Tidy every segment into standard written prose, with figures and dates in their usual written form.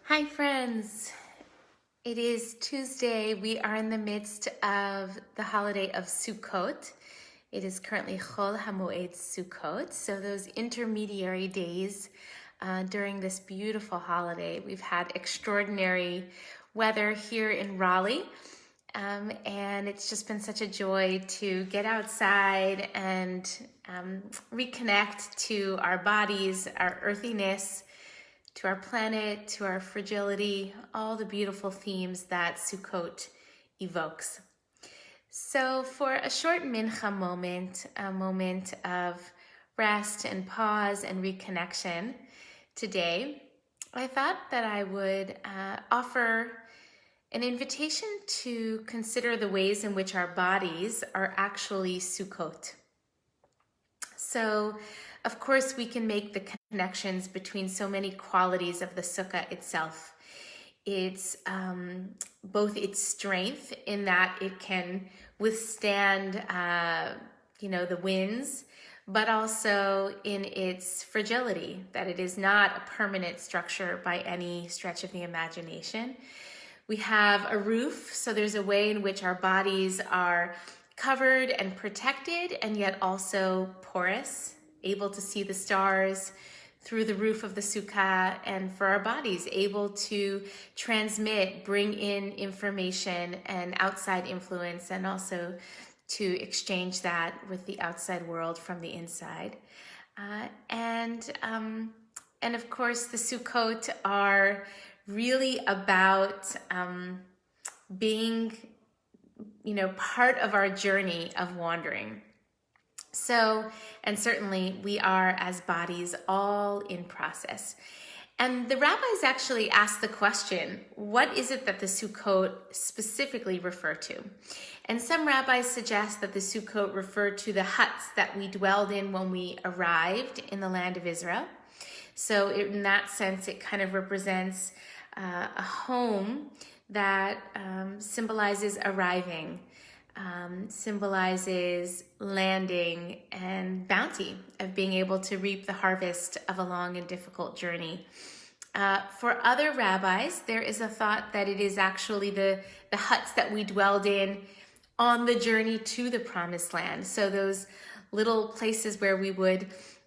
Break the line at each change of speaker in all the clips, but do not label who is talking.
Hi, friends. It is Tuesday. We are in the midst of the holiday of Sukkot. It is currently Chol HaMoed Sukkot, so those intermediary days during this beautiful holiday. We've had extraordinary weather here in Raleigh, and it's just been such a joy to get outside and reconnect to our bodies, our earthiness, to our planet, to our fragility, all the beautiful themes that Sukkot evokes. So for a short mincha moment, a moment of rest and pause and reconnection today, I thought that I would offer an invitation to consider the ways in which our bodies are actually Sukkot. So, of course, we can make the connections between so many qualities of the sukkah itself. It's both its strength in that it can withstand, the winds, but also in its fragility, that it is not a permanent structure by any stretch of the imagination. We have a roof, so there's a way in which our bodies are covered and protected, and yet also porous, able to see the stars through the roof of the sukkah, and for our bodies, able to transmit, bring in information and outside influence, and also to exchange that with the outside world from the inside. And of course, the Sukkot are really about being part of our journey of wandering. So, and certainly we are as bodies all in process. And the rabbis actually asked the question, what is it that the Sukkot specifically refer to? And some rabbis suggest that the Sukkot refer to the huts that we dwelled in when we arrived in the land of Israel. So in that sense, it kind of represents a home that symbolizes arriving, symbolizes landing and bounty of being able to reap the harvest of a long and difficult journey. For other rabbis, there is a thought that it is actually the huts that we dwelled in on the journey to the promised land. So those little places where we would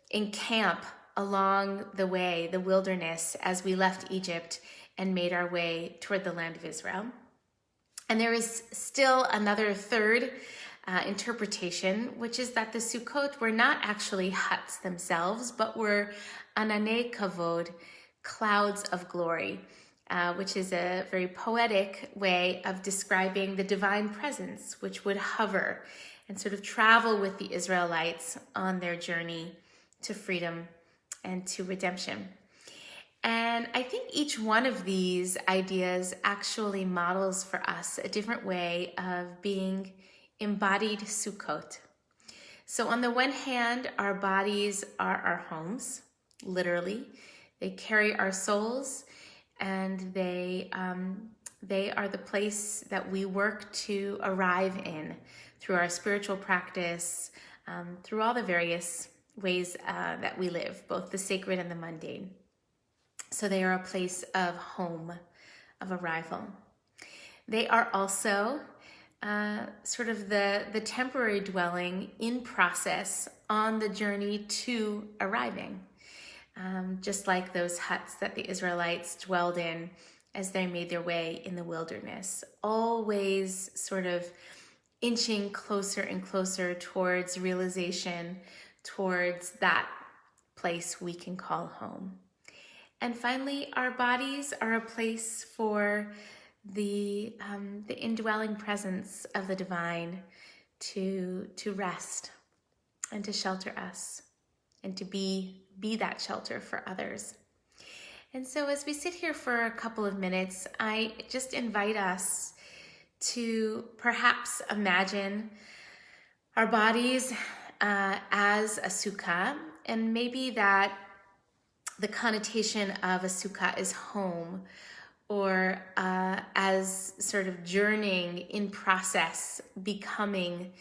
encamp along the way, the wilderness, as we left Egypt and made our way toward the land of Israel. And there is still another third interpretation, which is that the Sukkot were not actually huts themselves, but were ananei kavod, clouds of glory, which is a very poetic way of describing the divine presence, which would hover and sort of travel with the Israelites on their journey to freedom and to redemption. And I think each one of these ideas actually models for us a different way of being embodied Sukkot. So on the one hand, our bodies are our homes, literally. They carry our souls, and they are the place that we work to arrive in through our spiritual practice, through all the various ways that we live, both the sacred and the mundane. So they are a place of home, of arrival. They are also sort of the temporary dwelling in process on the journey to arriving. Just like those huts that the Israelites dwelled in as they made their way in the wilderness, always sort of inching closer and closer towards realization, towards that place we can call home. And finally, our bodies are a place for the indwelling presence of the divine to rest and to shelter us and to be that shelter for others. And so as we sit here for a couple of minutes, I just invite us to perhaps imagine our bodies as a sukkah, and maybe that the connotation of a sukkah is home, or as sort of journeying in process, becoming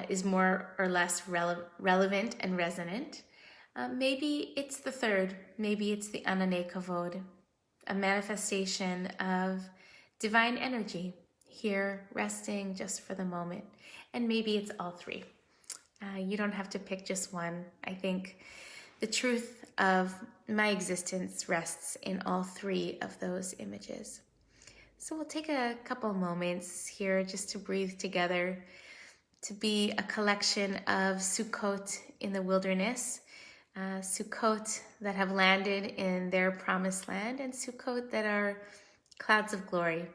is more or less relevant and resonant. Maybe it's the third, maybe it's the ananei kavod, a manifestation of divine energy here, resting just for the moment. And maybe it's all three. You don't have to pick just one. I think the truth of my existence rests in all three of those images. So we'll take a couple moments here just to breathe together, to be a collection of Sukkot in the wilderness, Sukkot that have landed in their promised land, and Sukkot that are clouds of glory,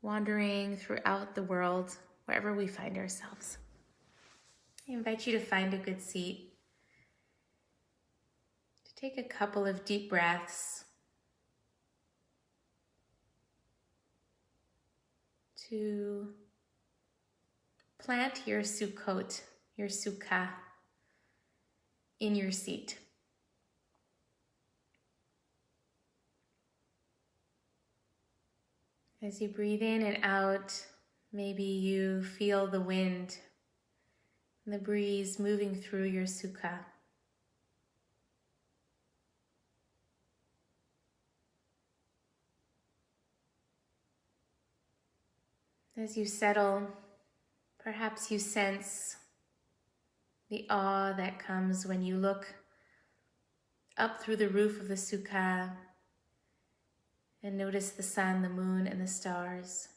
wandering throughout the world, wherever we find ourselves. I invite you to find a good seat, to take a couple of deep breaths, to plant your Sukkot, your Sukkah, in your seat. As you breathe in and out, maybe you feel the wind and the breeze moving through your Sukkah. As you settle, perhaps you sense the awe that comes when you look up through the roof of the Sukkah and notice the sun, the moon, and the stars.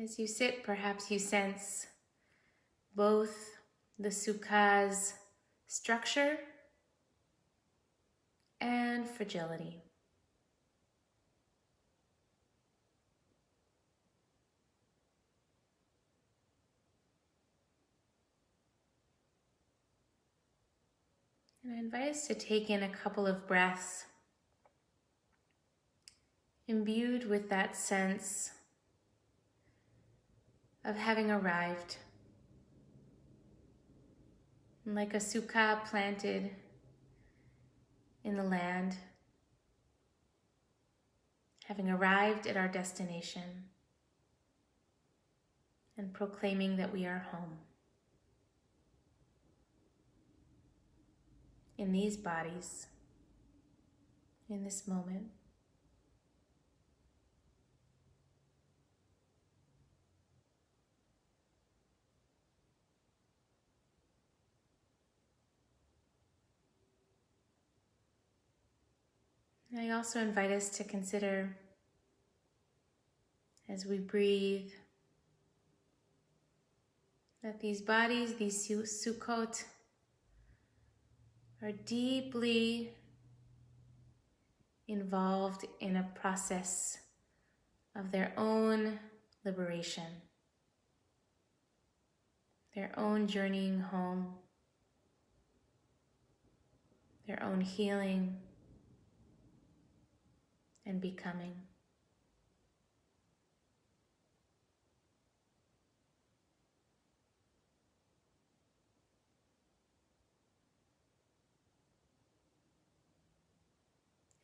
As you sit, perhaps you sense both the Sukkah's structure and fragility. And I invite us to take in a couple of breaths, imbued with that sense of having arrived, like a sukkah planted in the land, having arrived at our destination and proclaiming that we are home. In these bodies, in this moment. I also invite us to consider, as we breathe, that these bodies, these Sukkot, are deeply involved in a process of their own liberation, their own journeying home, their own healing and becoming.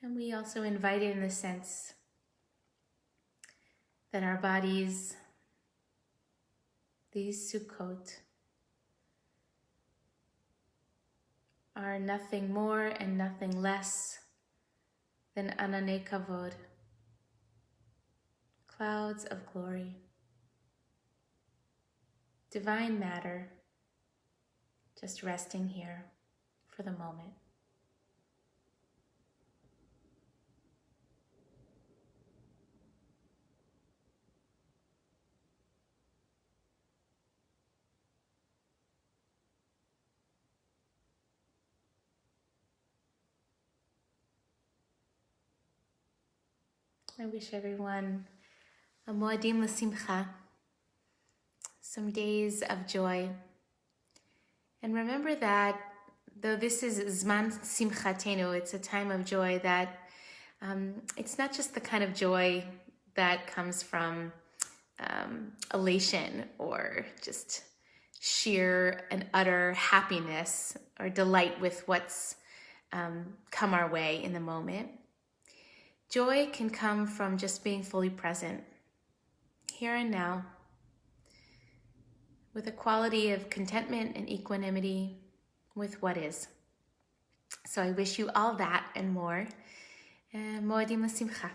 And we also invite in the sense that our bodies, these Sukkot, are nothing more and nothing less than Anane Kavod, clouds of glory, divine matter, just resting here for the moment. I wish everyone a Moadim L'Simcha, some days of joy. And remember that though this is Zman Simchatenu, it's a time of joy, that it's not just the kind of joy that comes from elation or just sheer and utter happiness or delight with what's come our way in the moment. Joy can come from just being fully present, here and now, with a quality of contentment and equanimity with what is. So I wish you all that and more. Moedim l'simcha.